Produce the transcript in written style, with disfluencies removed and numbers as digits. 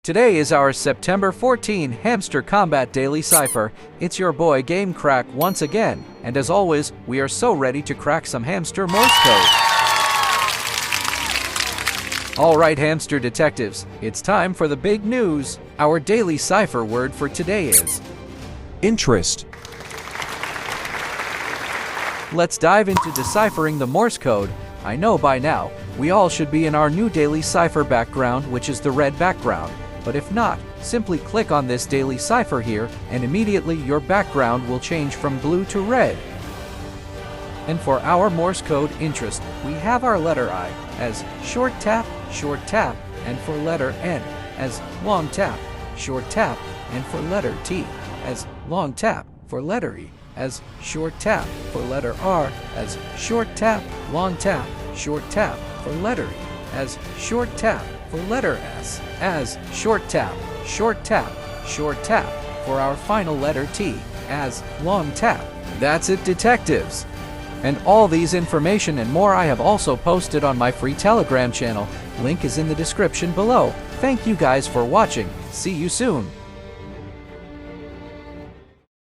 Today is our September 14 Hamster Kombat Daily Cipher. It's your boy Game Crack once again, and as always, we are so ready to crack some Hamster Morse Code. Alright hamster detectives, it's time for the big news. Our daily cipher word for today is interest. Let's dive into deciphering the Morse code. I know by now, we all should be in our new daily cipher background, which is the red background. But if not, simply click on this daily cipher here, and immediately your background will change from blue to red. And for our Morse code interest, we have our letter I as short tap, and for letter N as long tap, and for letter T as long tap, for letter E as short tap, for letter R as short tap, for letter E as short tap, for letter S as short tap, for our final letter T as long tap. That's it, detectives. And all these information and more I have also posted on my free Telegram channel. Link is in the description below. Thank you guys for watching. See you soon.